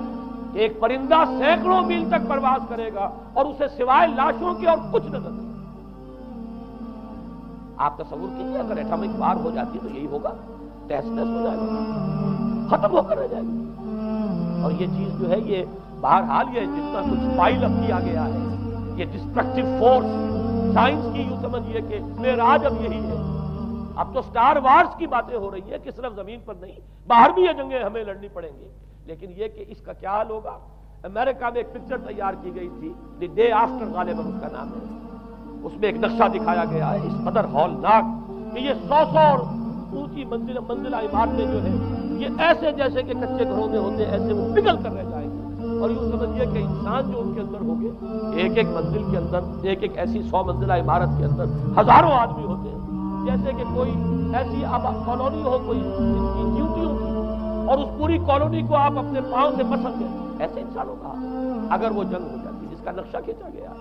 کہ ایک پرندہ سینکڑوں میل تک پرواز کرے گا اور اسے سوائے لاشوں کے اور کچھ نظر نہیں. آپ تصور کیجیے اگر ایٹمک وار ہو جاتی تو یہی ہوگا, تہس نہس ہو جائے گا, ختم ہو کر رہ جائے گی. اور یہ چیز جو ہے یہ بہرحال یہ جتنا کچھ پائل اپ کیا گیا ہے, یہ ڈسٹرکٹیو فورس, سائنس کی یوں سمجھیے کہ معراج اب یہی ہے. اب تو سٹار وارز کی باتیں ہو رہی ہے کہ صرف زمین پر نہیں, باہر بھی یہ جنگیں ہمیں لڑنی پڑیں گی. لیکن یہ کہ اس کا کیا حال ہوگا. امریکہ میں ایک پکچر تیار کی گئی تھی, دی ڈے آفٹر غالباً اس کا نام ہے. اس میں ایک نقشہ دکھایا گیا ہے اس قدر ہولناک کہ یہ 100 اور اونچی منزلہ عمارتیں جو ہے یہ ایسے جیسے کہ کچے گھروں میں ہوتے ایسے وہ پگھل کر رہ جائیں گے. اور یوں سمجھیے کہ انسان جو ان کے اندر ہوں گے, ایک ایک منزل کے اندر, ایک ایک ایسی 100 منزلہ عمارت کے اندر ہزاروں آدمی ہوتے ہیں, جیسے کہ کوئی ایسی کالونی ہو کوئی ڈیوٹیوں کی, اور اس پوری کالونی کو آپ اپنے پاؤں سے مسل گئے. ایسے انسانوں کا اگر وہ جنگ ہو جاتی جس کا نقشہ کھینچا گیا.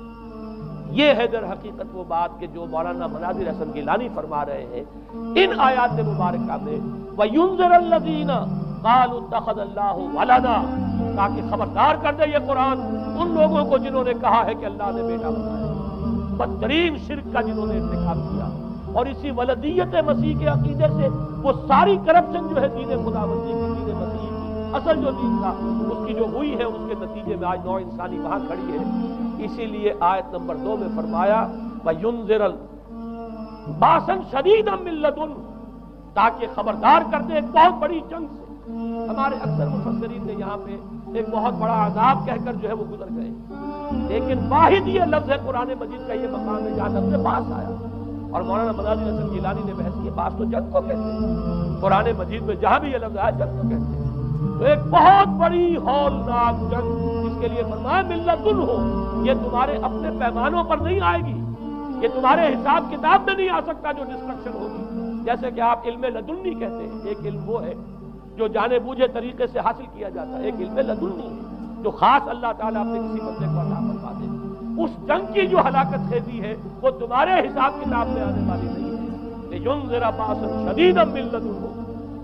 یہ ہے در حقیقت وہ بات کہ جو مولانا مناظر حسن گیلانی فرما رہے ہیں ان آیات مبارکہ میں وَيُنذِرَ الَّذِينَ قَالُوا اتَّخَذَ اللَّهُ وَلَدًا، تاکہ خبردار کر دے یہ قرآن ان لوگوں کو جنہوں نے کہا ہے کہ اللہ نے بیٹا بنایا، بدترین شرک کا جنہوں نے ارتکاب کیا، اور اسی ولدیت مسیح کے عقیدے سے وہ ساری کرپشن جو ہے دین خداوندی کی، دین مسیح کی اصل جو دین تھا اس کی جو ہوئی ہے، اس کے نتیجے میں آج نوع انسانی وہاں کھڑی ہے۔ اسی لیے آیت نمبر 2 میں فرمایا وَيُنذِرَ بَأْسًا شَدِيدًا مِّن لَّدُنْهُ، تاکہ خبردار کر دے ایک بہت بڑی جنگ سے۔ ہمارے اکثر مفسرین نے یہاں پہ ایک بہت بڑا عذاب کہہ کر جو ہے وہ گزر گئے، لیکن واحد یہ لفظ ہے قرآن مجید کا یہ مقام ہے جہاں لفظ باس آیا، اور مولانا مناظر حسن گیلانی نے بحث کی باس تو جنگ کو کہتے ہیں، قرآن مجید میں جہاں بھی یہ لفظ آیا جنگ کو کہتے ہیں۔ تو ایک بہت بڑی ہولناک جنگ، جس کے لیے فرمایا ملتن ہو، یہ تمہارے اپنے پیمانوں پر نہیں آئے گی، یہ تمہارے حساب کتاب میں نہیں آ سکتا جو ڈسٹرکشن ہوگی۔ جیسے کہ آپ علم لدنی کہتے ہیں، ایک علم وہ ہے جو جانے بوجھے طریقے سے حاصل کیا جاتا ہے، ایک علم لدنی ہے جو خاص اللہ تعالیٰ اپنے کسی بندے کو عطا فرما دے۔ اس جنگ کی جو ہلاکت خیزی ہے وہ تمہارے حساب کتاب میں آنے والی نہیں ہے۔ لِيُنذِرَ بَأْسًا شَدِيدًا مِّن لَّدُنْهُ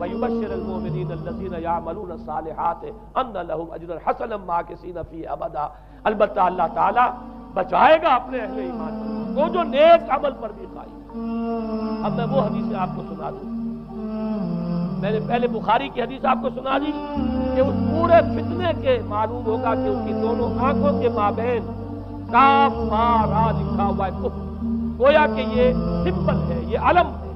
وَيُبَشِّرَ الْمُؤْمِنِينَ الَّذِينَ يَعْمَلُونَ الصَّالِحَاتِ أَنَّ لَهُمْ أَجْرًا حَسَنًا مَّاكِثِينَ فِيهِ أَبَدًا۔ البتہ اللہ تعالیٰ بچائے گا اپنے اہل ایمان کو جو نیک عمل پر بھی قائم۔ اب میں وہ حدیث آپ کو سنا دوں، میں نے پہلے بخاری کی حدیث آپ کو سنا دی کہ اس پورے فتنے کے معلوم ہوگا کہ اس کی دونوں آنکھوں کے مابین کاف ما را لکھا ہوا ہے کفر، گویا کہ یہ سمبل ہے، یہ علم ہے،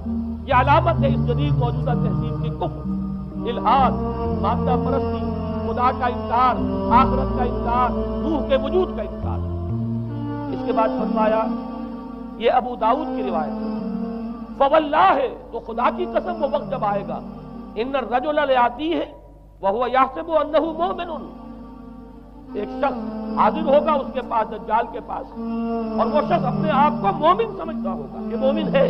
یہ علامت ہے اس جدید موجودہ تہذیب کی کفر، الحاد، مادہ پرستی، خدا کا انکار، آخرت کا انکار، روح کے وجود کا انکار۔ اس کے بعد فرمایا یہ ابو داؤد کی روایت ہے، فواللہ، تو خدا کی قسم وہ وقت جب آئے گا، ان الرجل لیاتیہ وہو یحسب انہ مومن، ایک شخص حاضر ہوگا اس کے پاس، دجال کے پاس، اور وہ شخص اپنے آپ کو مومن سمجھتا ہوگا کہ مومن ہے،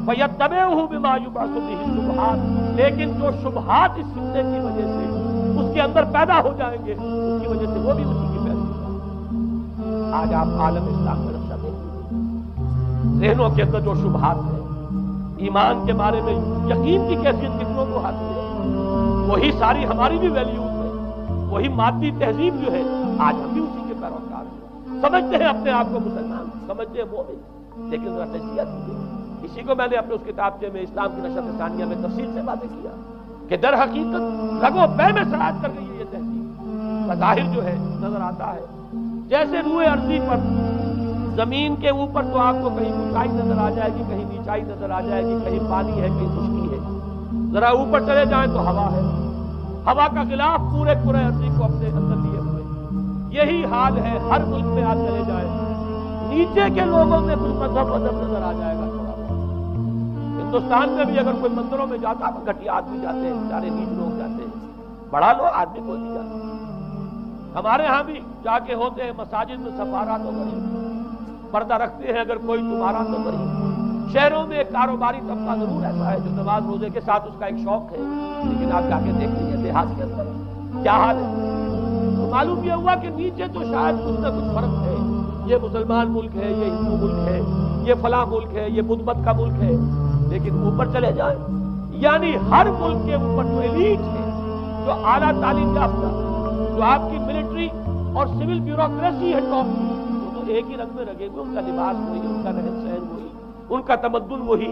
فیتبعہ بما یبعث بہ الشبہات، لیکن جو شبہات اس فتنے کی وجہ سے اس کے اندر پیدا ہو جائیں گے اس کی وجہ سے وہ بھی اسی کی پیروی کریں۔ آج آپ عالم اسلام میں رکشا دیکھیں، ذہنوں کے اندر جو شبہات ہیں، ایمان کے بارے میں یقین کی کیفیت کتنوں کو حاصل ہے، وہی ساری ہماری بھی ویلیوز ہے، وہی مادی تہذیب جو ہے، آج ہم بھی اسی کے پیروکار ہیں، سمجھتے ہیں اپنے آپ کو مسلمان، سمجھتے ہیں مومن، لیکن ذرا تجزیہ کیجیے۔ اسی کو میں نے اپنے اس کتابچے میں اسلام کی نشر ثانیہ میں تفصیل سے باتیں کیا کہ در حقیقت رگو پے میں سراج کر گئی ہے یہ تہذیب، بظاہر جو ہے نظر آتا ہے جیسے روئے ارضی پر زمین کے اوپر تو آپ کو کہیں اونچائی نظر آ جائے گی، کہیں نیچائی نظر آ جائے گی، کہیں پانی ہے، کہیں خشکی ہے، ذرا اوپر چلے جائیں تو ہوا ہے، ہوا کا غلاف پورے ارضی کو اپنے اندر لیے ہوئے۔ یہی حال ہے ہر ملک میں آپ چلے جائیں، نیچے کے لوگوں میں کچھ مذہب نظر آ جائے گا تھوڑا بہت۔ ہندوستان میں بھی اگر کوئی مندروں میں جاتا ہے، گھٹیا آدمی جاتے ہیں، بیچارے نیچ لوگ جاتے ہیں، بڑا لوگ آدمی کوئی نہیں جاتے۔ ہمارے ہاں بھی جا کے ہوتے ہیں مساجد میں سفارا تو غریب، پردہ رکھتے ہیں اگر کوئی تمہارا تو غریب۔ شہروں میں ایک کاروباری طبقہ ضرور ایسا ہے جو نماز روزے کے ساتھ اس کا ایک شوق ہے، لیکن آپ جا کے دیکھ لیجیے دیہات کے اندر کیا حال ہے۔ تو معلوم یہ ہوا کہ نیچے تو شاید کچھ نہ کچھ فرق ہے، یہ مسلمان ملک ہے، یہ ہندو ملک ہے، یہ فلاں ملک ہے، یہ بدھ مت کا ملک ہے، لیکن اوپر چلے جائیں یعنی ہر ملک کے اوپر جو ایلیٹ ہے، جو اعلیٰ تعلیم یافتہ، جو آپ کی ملٹری اور سول بیوروکریسی ہے ٹاپ کی، ایک ہی رنگ میں رگے ہوئے، ان کا لباس وہی، ان کا رہن سہن وہی، ان کا تمدن وہی،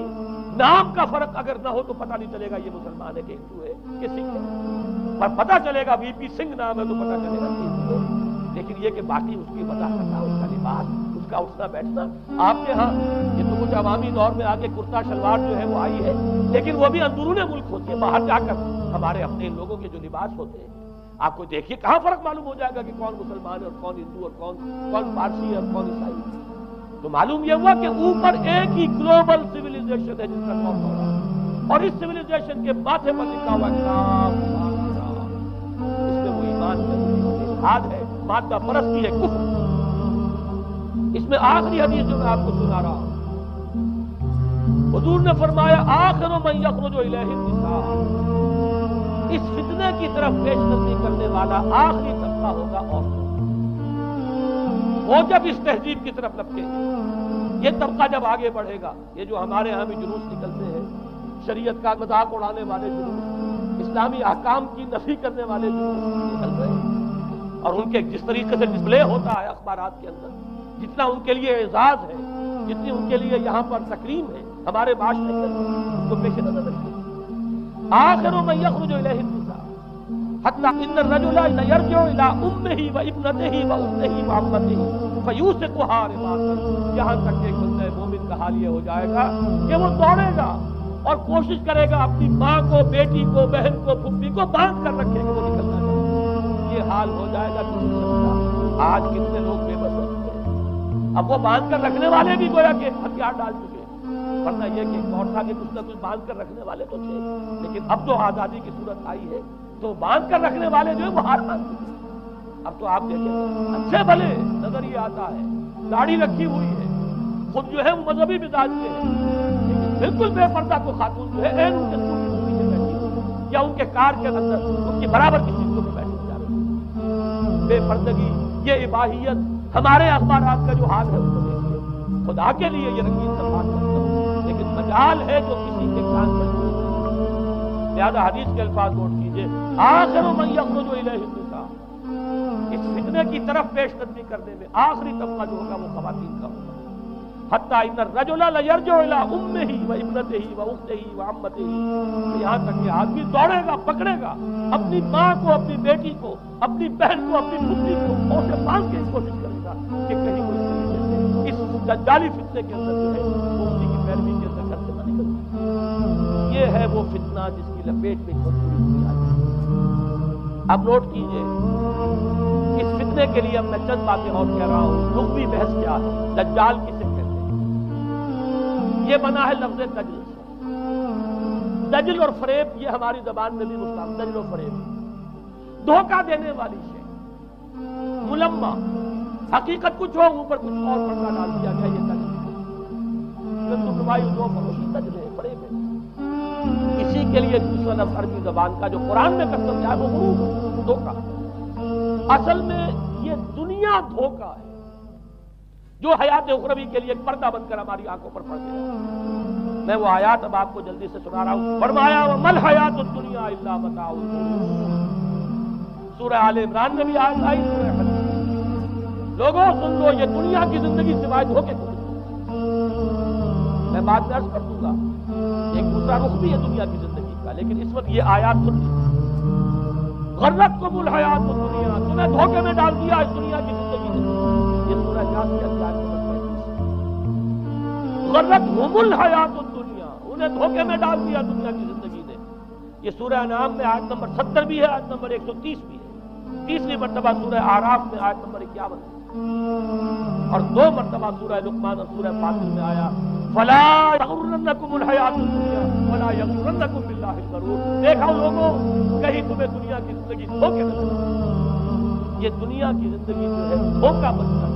نام کا فرق اگر نہ ہو تو پتہ نہیں چلے گا یہ مسلمان ہے کہ ہندو ہے کہ سکھ ہے، پر پتہ چلے گا وی پی سنگھ نام ہے تو پتہ چلے گا کہ ہندو ہے، لیکن یہ کہ باقی اس کی وجہ کرنا، اس کا لباس، اس کا اٹھنا بیٹھنا، آپ کے ہاں یہ تو کچھ عوامی دور میں آگے کرتا شلوار جو ہے وہ آئی ہے، لیکن وہ بھی اندرون ملک ہوتی ہے، باہر جا کر ہمارے اپنے لوگوں کے جو لباس ہوتے ہیں آپ کو دیکھیے کہاں فرق معلوم ہو جائے گا کہ کون مسلمان ہے اور کون ہندو اور کون پارسی ہے اور کون عیسائی ہے۔ تو معلوم یہ ہوا کہ اوپر ایک ہی گلوبل سیویلائزیشن ہے جس کا نام ہو رہا ہے، اور اس سیویلائزیشن کے ماتھے پر لکھا ہوا کام، اس میں وہ ایمان ہے، الحاد ہے، مادہ پرستی ہے، کفر۔ اس میں آخری حدیث جو میں آپ کو سنا رہا ہوں، حضور نے فرمایا آخر من یخرج الیہ النساء، اس فتنے کی طرف پیش قدمی کرنے والا آخری طبقہ ہوگا عورتوں، وہ جب اس تہذیب کی طرف لپکیں گے، یہ طبقہ جب آگے بڑھے گا، یہ جو ہمارے ہاں بھی جلوس نکلتے ہیں، شریعت کا مذاق اڑانے والے جلوس، اسلامی احکام کی نفی کرنے والے جلوس نکل رہے ہیں، اور ان کے جس طریقے سے ڈسپلے ہوتا ہے اخبارات کے اندر، جتنا ان کے لیے اعزاز ہے، جتنی ان کے لیے یہاں پر تکریم ہے ہمارے معاشرے کے اندر، اس کو پیش نظر رکھیے۔ آخر من یخرج الیہ النساء حتی ان الرجل لیرجع الی امہ و ابنتہ و اختہ و عمتہ فیوثقها رباطا، یہاں تک کہ بندہ مومن کا حال یہ ہو جائے گا کہ وہ دوڑے گا اور کوشش کرے گا اپنی ماں کو، بیٹی کو، بہن کو، پھپھی کو باندھ کر رکھے کہ وہ نکلنا چاہے۔ یہ حال ہو جائے گا کسی شخص کا۔ آج کتنے لوگ بے بس ہو چکے ہیں، اب وہ باندھ کر رکھنے والے بھی گویا کہ ہتھیار ڈال چکے ہیں، ورنہ یہ کہ ایک دور تھا کہ کچھ نہ کچھ باندھ کر رکھنے والے تو تھے، لیکن اب تو آزادی کی صورت آئی ہے تو باندھ کر رکھنے والے جو ہے وہ ہار مان چکے ہیں۔ اب تو آپ دیکھیں اچھے بھلے نظر یہ آتا ہے، داڑھی رکھی ہوئی ہے، خود جو ہے وہ مذہبی مزاج کے ہیں، لیکن بالکل بے پردہ کو خاتون جو ہے عین ان کے سکوٹی کے پیچھے بیٹھی ہوئی یا ان کے کار کے اندر ان کی برابر کی چیزوں میں بیٹھی جا رہی ہے۔ بے پردگی، یہ اباحیت، ہمارے اخبارات کا جو حال ہے اس کو دیکھیے۔ خدا کے لیے یہ رنگین سماج کرتا ہوں، لیکن مجال ہے جو کسی کے کان پر لہذا حدیث کے الفاظ نوٹ کیجئے، آخر من یخرج الیہ النساء، اس فتنے کی طرف پیش قدمی کرنے میں آخری طبقہ جو ہوگا وہ خواتین کا ہوگا۔ حتی ان الرجل لیرجع الی امہ و ابنتہ و اختہ و عمتہ، یہاں تک کہ آدمی دوڑے گا، پکڑے گا اپنی ماں کو، اپنی بیٹی کو، اپنی بہن کو، اپنی پھپھی کو، اور سے باندھ کے کوشش کرے گا کہ کہیں کوئی طریقے سے اس دجالی فتنے کے اندر جو ہے وہ اسی کی پیروی کے اندر گھر سے نہ نکل سکے۔ یہ ہے وہ فتنہ جس کی لپیٹ میں پوری دنیا ہے۔ اب نوٹ کیجئے، اس فتنے کے لیے اب میں چند باتیں اور کہہ رہا ہوں۔ لغوی بحث کیا ہے؟ دجال کسے کہتے ہیں؟ یہ بنا ہے لفظ دجل سے۔ دجل اور فریب یہ ہماری زبان میں بھی مستعمل، دجل اور فریب، دھوکہ دینے والی شے، ملمہ، حقیقت کچھ ہو اوپر کچھ اور پردہ ڈال دیا گیا، یہ دجل دجل ہے، فریب ہے۔ اسی کے لیے دوسرا لفظ عربی زبان کا جو قرآن میں قسم ہے وہ غرور، دھوکہ۔ اصل میں یہ دنیا دھوکہ ہے جو حیات اخروی کے لیے ایک پردہ بن کر ہماری آنکھوں پر پڑ گیا۔ میں وہ آیات اب آپ کو جلدی سے سنا رہا ہوں۔ فرمایا وَمَا الْحَيَاةُ الدُّنْيَا إِلَّا مَتَاعُ الْغُرُورِ، سورہ آل عمران میں بھی آیت آئی، سورہ حج۔ لوگوں سن لو، یہ دنیا کی زندگی سوائے دھوکے کو میں بعد میں عرض کر دوں گا، ایک دوسرا رخ بھی ہے دنیا کی زندگی کا، لیکن اس وقت یہ آیات سن لیجیے۔ غرتکم الحیات الدنیا، تمہیں دھوکے میں ڈال دیا اس دنیا کی زندگی نے۔ یہ سورہ جاثیہ کی آیت نمبر 35۔ غرتہم الحیات الدنیا، انہیں دھوکے میں ڈال دیا دنیا کی زندگی نے۔ یہ سورہ انعام میں آیت نمبر 70 بھی ہے، آیت نمبر 130 بھی ہے۔ تیسری مرتبہ سورہ اعراف میں آیت نمبر 51 ہے، اور 2 مرتبہ سورہ لقمان اور سورہ فاطر میں آیا فلا یغرنکم الحیات الدنیا ولا یغرنکم باللہ الغرور۔ دیکھا لوگوں، کہیں تمہیں دنیا کی زندگی دھوکے میں لگے۔ یہ دنیا کی زندگی جو ہے دھوکہ بنتا ہے،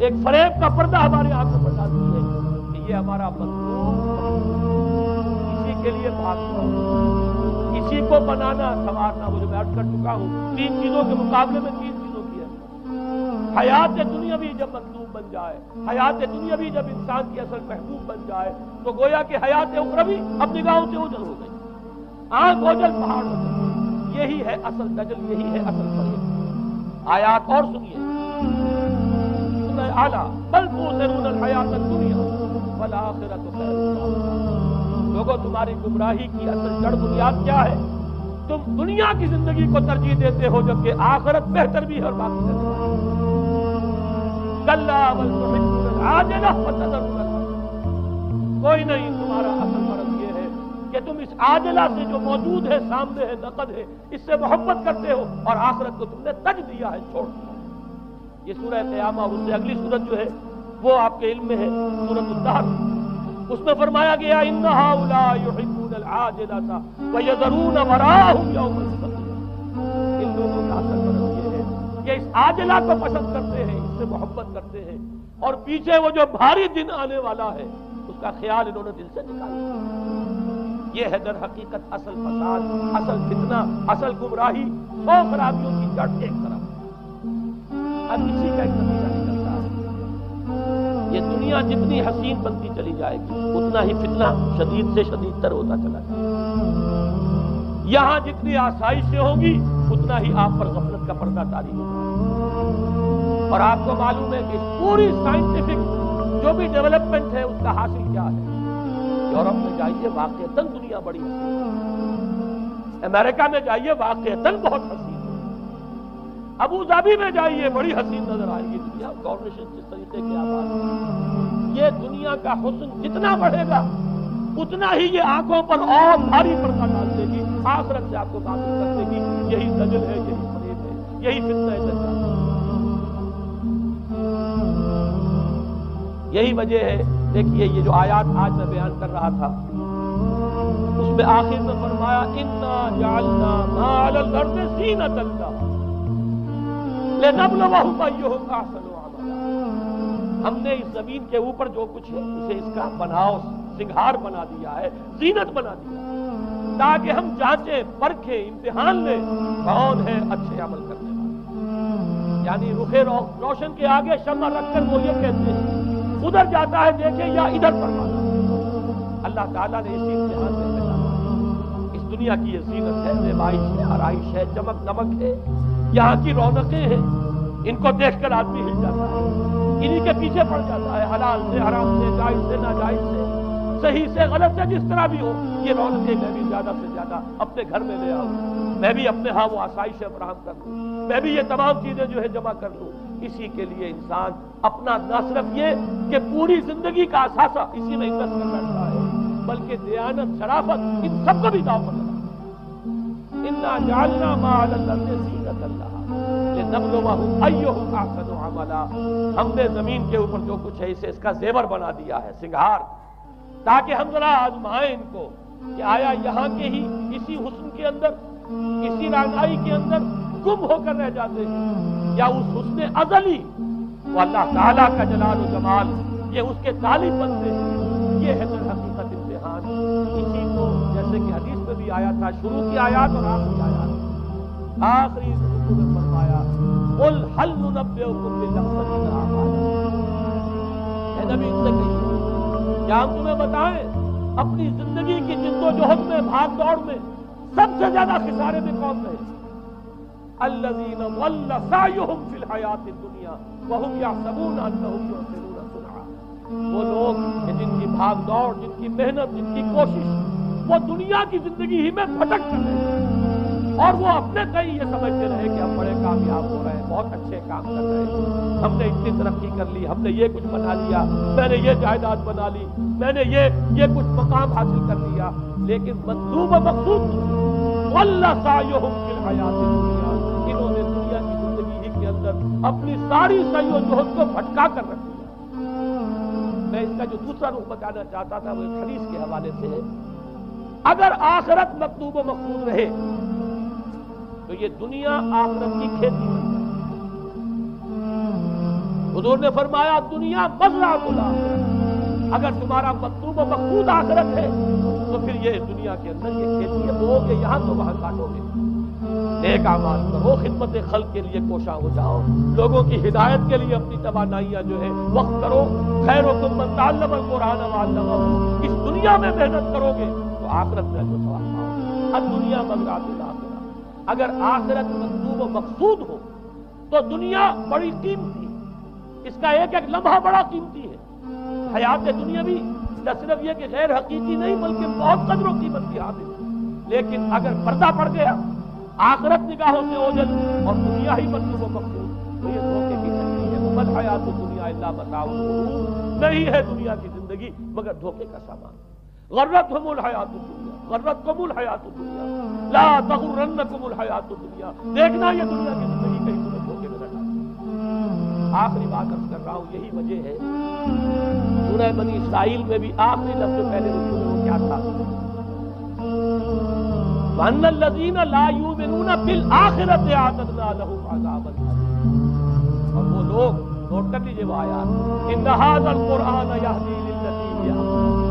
ایک فریب کا پردہ ہمارے آنکھوں پر ڈالتی ہے کہ یہ ہمارا مطلوب، اسی کے لیے بھاگنا، اسی کو بنانا سنوارنا۔ وہ جو میں عرض کر چکا ہوں، 3 چیزوں کے مقابلے میں 3 چیزوں کی ہے۔ حیات دنیاوی جب مطلوب بن جائے، حیات دنیاوی جب انسان کی اصل محبوب بن جائے، تو گویا کہ حیات اخروی اب نگاہوں سے اوجھل ہو گئی، آنکھ اوجھل پہاڑ ہو گئی۔ یہی ہے اصل دجل، یہی ہے اصل فریب۔ آیات اور سنیے، سورہ اعلیٰ، بل تؤثرون الحیات الدنیا والآخرۃ خیر وابقیٰ۔ لوگوں، تمہاری گمراہی کی اصل جڑ بنیاد کیا ہے؟ تم دنیا کی زندگی کو ترجیح دیتے ہو، جبکہ آخرت بہتر بھی ہے اور باقی رہنے والی ہے۔ کلا بل تحبون العاجلہ وتذرون الآخرہ۔ کوئی نہیں، تمہارا اصل مرض یہ ہے کہ تم اس عاجلہ سے جو موجود ہے، سامنے ہے، نقد ہے، اس سے محبت کرتے ہو، اور آخرت کو تم نے تج دیا ہے، چھوڑ دیا ہے۔ یہ سورہ قیامہ اور اس سے اگلی سورت جو ہے وہ آپ کے علم میں ہے، سورۃ الدہر۔ اس میں فرمایا گیا ان ہؤلاء یحبون العاجلۃ ویذرون وراءهم یوما ثقیلا۔ ان لوگوں کا اصل مرض یہ ہے کہ اس عاجلہ کو پسند کرتے ہیں، اس سے محبت کرتے ہیں، اور پیچھے وہ جو بھاری دن آنے والا ہے اس کا خیال انہوں نے دل سے نکال دیا۔ یہ ہے در حقیقت اصل فساد، اصل فتنہ، اصل گمراہی، 100 خرابیوں کی جڑ ایک طرف۔ اب اسی کا ایک نتیجہ نکلتا ہے کہ دنیا جتنی حسین بنتی چلی جائے گی اتنا ہی فتنہ شدید سے شدید تر ہوتا چلا جائے گا. یہاں جتنی آسائشیں ہوں گی اتنا ہی آپ پر غفلت کا پردہ طاری ہوگا. اور آپ کو معلوم ہے کہ پوری سائنٹیفک جو بھی ڈیولپمنٹ ہے اس کا حاصل کیا ہے. یورپ میں جائیے واقعتاً دنیا بڑی حسین ہے. امریکہ میں جائیے واقعتاً بہت حسین ہے. ابو ظبی میں جائیے بڑی حسین نظر آئے گی دنیا. گورنیشن جس طریقے کے آباد ہے. یہ دنیا کا حسن جتنا بڑھے گا اتنا ہی یہ آنکھوں پر اور بھاری پردہ ڈال دے گی. آخرت سے آپ کو غافل کر دے گی. یہی دجل ہے, یہی فریب ہے, یہی فتنہ ہے دجال. یہی وجہ ہے. دیکھیے یہ جو آیات آج میں بیان کر رہا تھا اس میں آخر میں فرمایا انا جعلنا ما علی الارض زینۃ لها لنبلوہم ایہم احسن عملا. ہم نے اس زمین کے اوپر جو کچھ ہے اسے اس کا بناؤ سنگھار بنا دیا ہے, زینت بنا دیا ہے, تاکہ ہم جانچیں پرکھیں امتحان لیں کون ہے اچھے عمل کرنے والا. یعنی رخ روشن کے آگے شمع رکھ کر وہ یہ کہتے ہیں ادھر جاتا ہے دیکھیں یا ادھر فرمانا. اللہ تعالیٰ نے اسی امتحان میں بتایا اس دنیا کی یہ زینت ہے, زیبائش ہے, آرائش ہے, چمک دمک ہے, یہاں کی رونقیں ہیں. ان کو دیکھ کر آدمی ہل جاتا ہے, انہی کے پیچھے پڑ جاتا ہے. حلال سے حرام سے, جائز سے ناجائز سے, صحیح سے غلط سے, جس طرح بھی ہو یہ رونقیں میں بھی زیادہ سے زیادہ اپنے گھر میں لے آؤں, میں بھی اپنے ہاں وہ آسائشیں فراہم کر لوں, میں بھی یہ تمام چیزیں جو ہے جمع کر لوں. اسی کے لیے انسان اپنا نہ صرف یہ کہ پوری زندگی کا اثاثہ اسی میں انویسٹ کر بیٹھتا ہے بلکہ دیانت, شرافت, ان سب کو بھی داؤ پر لگا. انا جعلنا ما علی الارض زینۃ لها لنبلوہم ایہم احسن عملا. ہم نے زمین کے اوپر جو کچھ ہے اسے اس کا زیور بنا دیا ہے, سنگھار, تاکہ ہم ذرا آزمائیں ان کو کہ آیا یہاں کے ہی اسی حسن کے اندر, اسی رعنائی کے اندر گم ہو کر رہ جاتے ہیں یا اس حسن ازلی وہ اللہ تعالیٰ کا جلال و جمال یہ اس کے طالب بنتے ہیں. یہ ہے در حقیقت امتحان. اسی کو جیسے کہ حدیث میں بھی آیا تھا, شروع کی آیات اور آخری آیات, آخری رکوع میں فرمایا قل هل ننبئکم بالاخسرین اعمالا. اے نبی ان سے کہیے کیا ہم تمہیں بتائیں اپنی زندگی کی جد و جہد میں, بھاگ دوڑ میں سب سے زیادہ خسارے میں کون رہے؟ الذین ضل سعیہم فی الحیاۃ الدنیا وہم یحسبون انہم یحسنون صنعا. وہ لوگ کہ جن کی بھاگ دوڑ, جن کی محنت, جن کی کوشش وہ دنیا کی زندگی ہی میں بھٹک کر رہے ہیں اور وہ اپنے کہیں یہ سمجھتے رہے کہ ہم بڑے کامیاب ہو رہے ہیں, بہت اچھے کام کر رہے ہیں, ہم نے اتنی ترقی کر لی, ہم نے یہ کچھ بنا لیا, میں نے یہ جائیداد بنا لی, میں نے یہ کچھ مقام حاصل کر لیا. لیکن مطلوب و مقصود ضل سعیہم فی الحیاۃ الدنیا, انہوں نے دنیا کی زندگی ہی کے اندر اپنی ساری سعی و جہد کو بھٹکا کر رکھ دیا. میں اس کا جو دوسرا رخ بتانا چاہتا تھا وہ ایک حدیث کے حوالے سے ہے. اگر آخرت مطلوب و مقصود رہے تو یہ دنیا آخرت کی کھیتی بن جائے. حضور نے فرمایا دنیا مزرعۃ الآخرہ. اگر تمہارا مطلوب و مقصود آخرت ہے تو پھر یہ دنیا کے اندر یہ کھیتی ہے, بو گے یہاں تو وہاں کاٹو گے. نیک اعمال کرو, خدمت خلق کے لیے کوشاں ہو جاؤ, لوگوں کی ہدایت کے لیے اپنی توانائیاں جو ہے وقت کرو. خیرکم من تعلم القرآن وعلمہ. اس دنیا میں محنت کرو گے تو آخرت میں جو ثواب پاؤ گے. الدنیا مزرعۃ الآخرہ. اگر آخرت مطلوب و مقصود ہو تو دنیا بڑی قیمتی ہے, اس کا ایک ایک لمحہ بڑا قیمتی ہے. حیات دنیا بھی نہ صرف یہ کہ غیر حقیقی نہیں بلکہ بہت قدر و قیمت کی حامل. لیکن اگر پردہ پڑ گیا, آخرت نگاہوں سے اوجھل اور دنیا ہی مطلوب و مقصود تو یہ دھوکے کی سکتی ہے. بل حیات دنیا الا متاع الغرور. نہیں ہے دنیا کی زندگی مگر دھوکے کا سامان. غرتہم الحیات الدنیا, غرتکم الحیات الدنیا, لا تغرنکم الحیات الدنیا. دیکھنا یہ دنیا کی زندگی کہیں تمہیں دھوکے میں نہ ڈالے. آخری بات عرض کر رہا ہوں, یہی وجہ ہے سورہ بنی اسرائیل میں بھی آخری لفظ پہلے رکوع میں کیا تھا؟ وَأَنَّ الَّذِينَ لَا يُؤْمِنُونَ بِالْآخِرَةِ أَعْتَدْنَا لَهُمْ عَذَابًا أَلِيمًا. اور وہ لوگ, نوٹ کر لیجئے وہ آیات, إِنَّ هَذَا الْقُرْآنَ يَهْدِي لِلَّتِي هِيَ أَقْوَمُ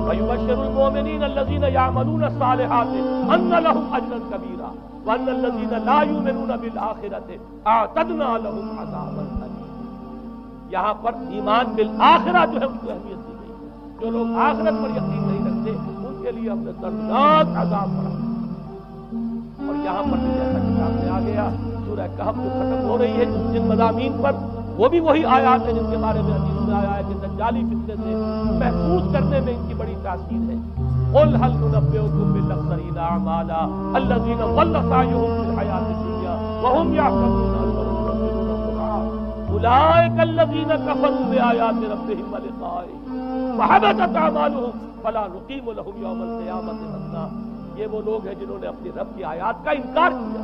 وَيُبَشِّرُ الْمُؤْمِنِينَ الَّذِينَ يَعْمَلُونَ الصَّالِحَاتِ أَنَّ لَهُمْ أَجْرًا كَبِيرًا وَأَنَّ الَّذِينَ لَا يُؤْمِنُونَ بِالْآخِرَةِ أَعْتَدْنَا لَهُمْ عَذَابًا أَلِيمًا. یہاں پر ایمان بالآخرہ جو ہے اس کو اہمیت دی گئی ہے۔ جو لوگ آخرت پر یقین نہیں رکھتے ان کے لیے ہم نے دردناک عذاب پڑا۔ اور یہاں پر بھی جیسا کہ سامنے آ گیا سورہ کہف جو ختم ہو رہی ہے جن مضامین پر، وہ بھی وہی آیات ہیں جن کے بارے میں حدیث میں آیا ہے کہ دجالی فتنے سے محفوظ کرنے میں ان کی بڑی تاثیر ہے۔ قل هل ننبئكم بالاخسرين اعمالا الذين ضل سعيهم في الحياة الدنيا وهم يحسبون انهم يحسنون صنعا اولئك الذين كفروا بآيات ربهم ولقائه فحبطت اعمالهم فلا نقيم لهم يوم القيامة وزنا۔ یہ وہ لوگ ہیں جنہوں نے اپنی رب کی آیات کا انکار کیا،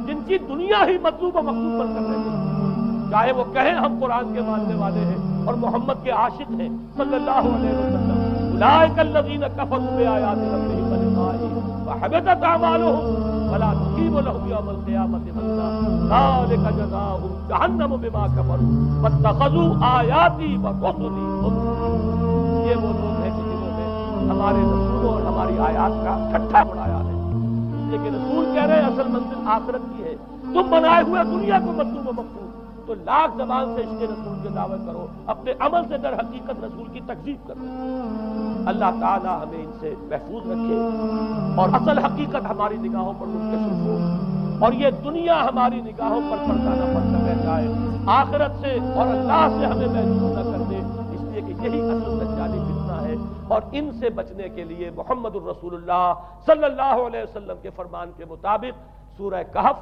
جن کی دنیا ہی مطلوب و مقصود بن کر رہ گئی، چاہے وہ کہیں ہم قرآن کے ماننے والے ہیں اور محمد کے عاشق ہیں صلی اللہ علیہ وسلم۔ اولئک الذین کفروا بآیات ربهم ولقائه فحبطت اعمالهم ولا نقیم لهم یوم القیامة وزنا ذلک جزاؤہم جہنم بما کفروا واتخذوا آیاتی ورسلی ہزوا۔ یہ وہ لوگ ہیں جنہوں نے ہمارے رسولوں اور ہماری آیات کا ٹھٹھا بنایا ہے، لیکن رسول کہہ رہے ہیں اصل منزل آخرت کی ہے، تم بنائے ہوئے دنیا کو مطلوب و مقصود، تو لاکھ زبان سے عشق رسول کے دعوے کرو، اپنے عمل سے در حقیقت رسول کی تکذیب کرو۔ اللہ تعالی ہمیں ان سے محفوظ رکھے اور اصل حقیقت ہماری نگاہوں پر منکشف ہو، اور یہ دنیا ہماری نگاہوں پر پردہ نہ پڑتا رہ جائے، آخرت سے اور اللہ سے ہمیں محفوظ نہ کر دے، اس لیے کہ یہی اصل دجالی فتنہ ہے۔ اور ان سے بچنے کے لیے محمد الرسول اللہ صلی اللہ علیہ وسلم کے فرمان کے مطابق سورہ کہف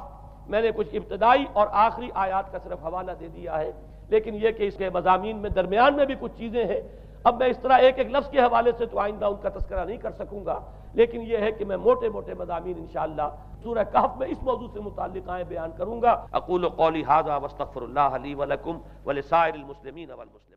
میں نے کچھ ابتدائی اور آخری آیات کا صرف حوالہ دے دیا ہے، لیکن یہ کہ اس کے مضامین میں درمیان میں بھی کچھ چیزیں ہیں۔ اب میں اس طرح ایک ایک لفظ کے حوالے سے تو آئندہ ان کا تذکرہ نہیں کر سکوں گا، لیکن یہ ہے کہ میں موٹے موٹے مضامین انشاءاللہ سورہ کہف میں اس موضوع سے متعلق بیان کروں گا۔ اقول قولی ھذا واستغفر اللہ لی ولکم ولسائر المسلمین والمسلمات۔